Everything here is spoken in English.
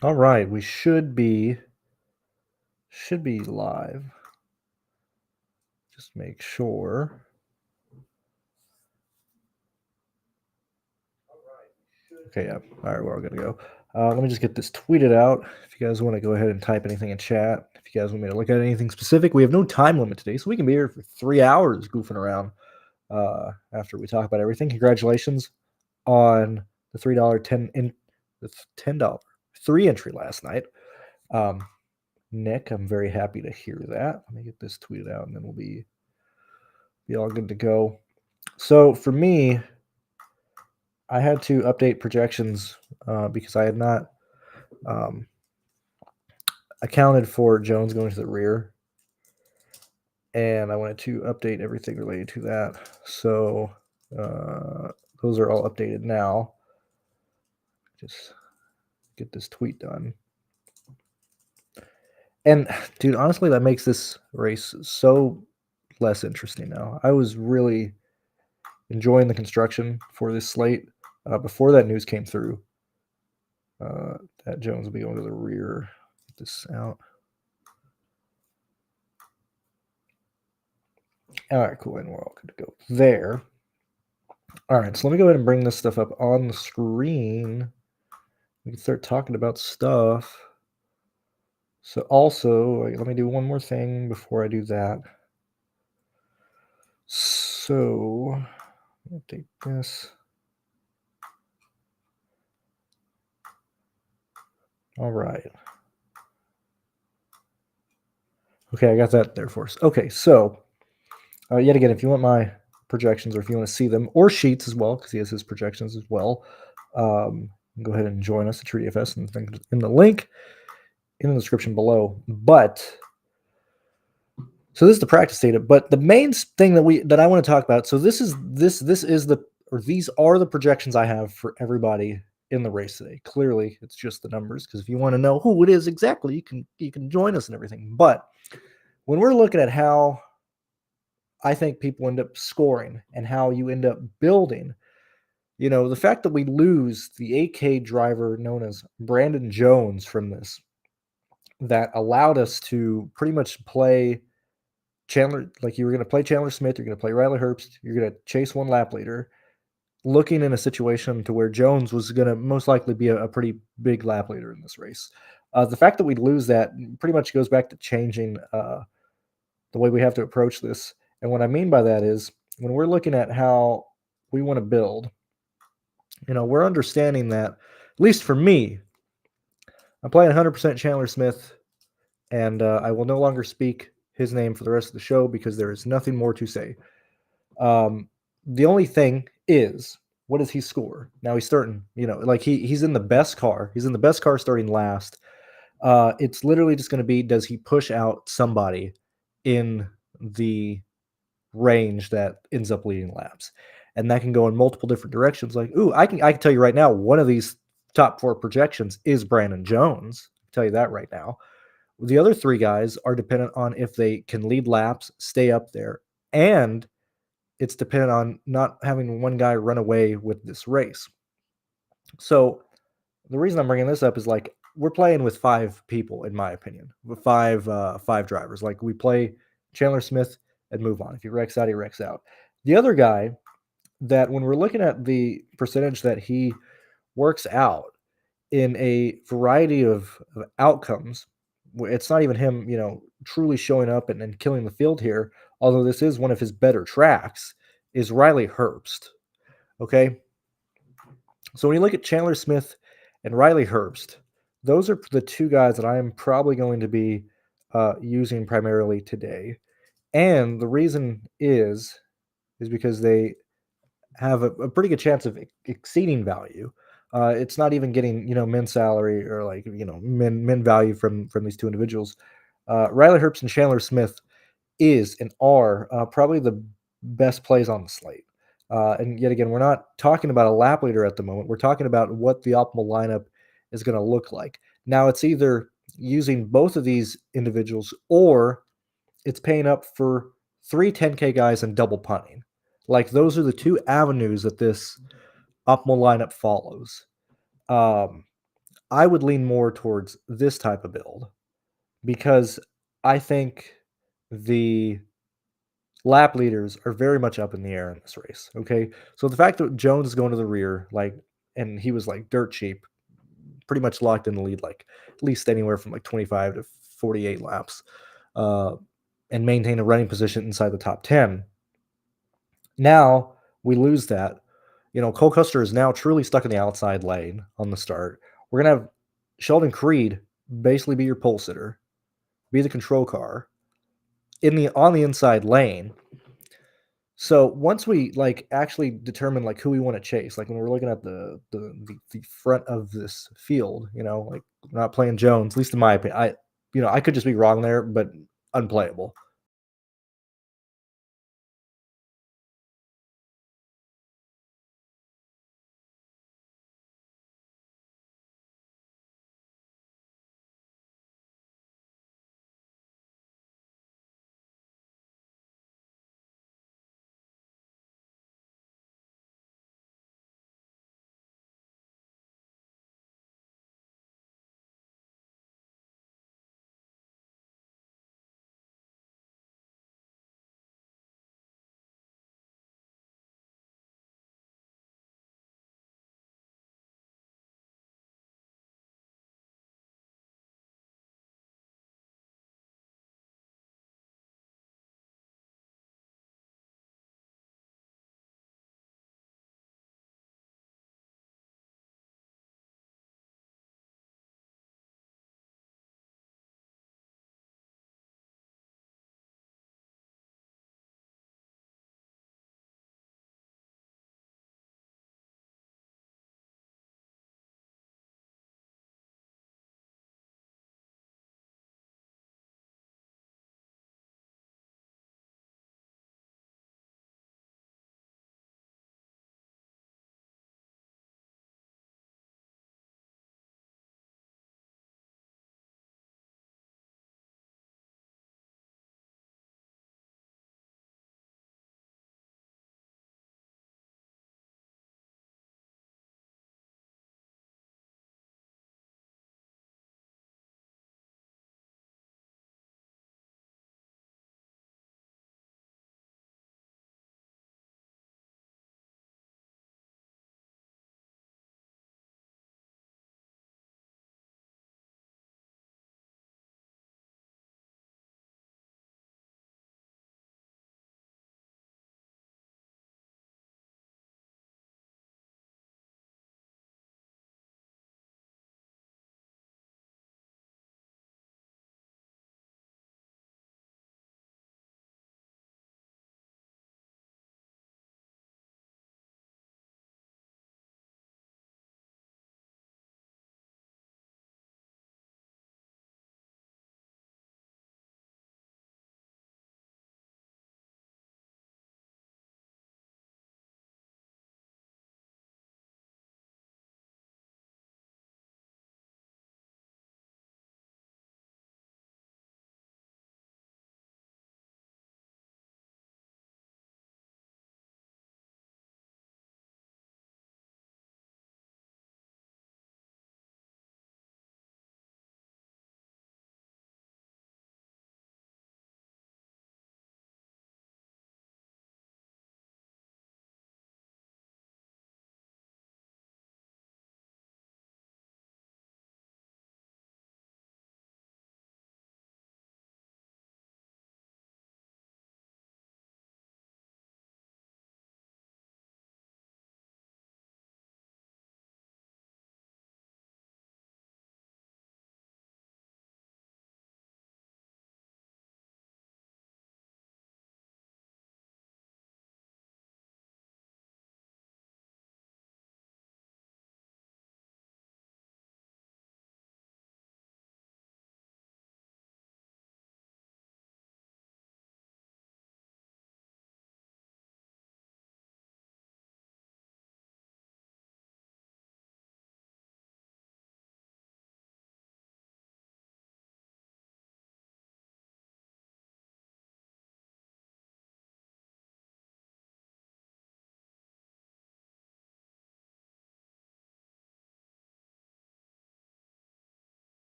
All right, we should be live. Just make sure. Okay, yeah. All right, we're all good to go. Let me just get this tweeted out. If you guys want to go ahead and type anything in chat, if you guys want me to look at anything specific, we have no time limit today, so we can be here for 3 hours goofing around after we talk about everything. Congratulations on the $3 the $10 3 entry last night. Nick, I'm very happy to hear that. Let me get this tweeted out, and then we'll be all good to go. So for me, I had to update projections because I had not accounted for Jones going to the rear, and I wanted to update everything related to that. So those are all updated now. Just get this tweet done. And dude, honestly, that makes this race so less interesting now. I was really enjoying the construction for this slate before that news came through. That Jones will be going to the rear. Get this out. All right, cool. And we're all good to go there. All right, so let me go ahead and bring this stuff up on the screen. We can start talking about stuff. So also, let me do one more thing before I do that. So, update this. All right. Okay, I got that there for us. Okay, so yet again, if you want my projections or if you want to see them or sheets as well, because he has his projections as well, go ahead and join us at TrueDFS in the link in the description below. But so this is the practice data. But the main thing that I want to talk about. So these are the projections I have for everybody in the race today. Clearly, it's just the numbers because if you want to know who it is exactly, you can join us and everything. But when we're looking at how I think people end up scoring and how you end up building, the fact that we lose the 8K driver known as Brandon Jones from this, that allowed us to pretty much play Chandler, like you were going to play Chandler Smith, you're going to play Riley Herbst, you're going to chase one lap leader, looking in a situation to where Jones was going to most likely be a pretty big lap leader in this race. The fact that we lose that pretty much goes back to changing the way we have to approach this. And what I mean by that is when we're looking at how we want to build, we're understanding that, at least for me, I'm playing 100% Chandler Smith, and I will no longer speak his name for the rest of the show because there is nothing more to say. The only thing is, what does he score? Now he's starting, like he's in the best car. He's in the best car starting last. It's literally just going to be, does he push out somebody in the range that ends up leading laps? And that can go in multiple different directions. Like, I can tell you right now, one of these top 4 projections is Brandon Jones. I'll tell you that right now. The other 3 guys are dependent on if they can lead laps, stay up there, and it's dependent on not having one guy run away with this race. So the reason I'm bringing this up is like we're playing with 5 people, in my opinion, with five drivers. Like we play Chandler Smith and move on. If he wrecks out, he wrecks out. The other guy that when we're looking at the percentage that he works out in a variety of outcomes, it's not even him, truly showing up and killing the field here, although this is one of his better tracks, is Riley Herbst. Okay. So when you look at Chandler Smith and Riley Herbst, those are the 2 guys that I am probably going to be using primarily today. And the reason is because they have a pretty good chance of exceeding value. It's not even getting, min salary or like, min value from these 2 individuals. Riley Herbst and Chandler Smith is and are probably the best plays on the slate. And yet again, we're not talking about a lap leader at the moment. We're talking about what the optimal lineup is going to look like. Now, it's either using both of these individuals or it's paying up for 3 10K guys and double punting. Like those are the 2 avenues that this optimal lineup follows. I would lean more towards this type of build because I think the lap leaders are very much up in the air in this race. Okay. So the fact that Jones is going to the rear, and he was like dirt cheap, pretty much locked in the lead, like at least anywhere from like 25 to 48 laps, uh, and maintain a running position inside the top 10. Now we lose that. Cole Custer is now truly stuck in the outside lane on the start. We're going to have Sheldon Creed basically be your pole sitter, be the control car on the inside lane. So once we actually determine who we want to chase, when we're looking at the front of this field, we're not playing Jones, at least in my opinion. I could just be wrong there, but unplayable.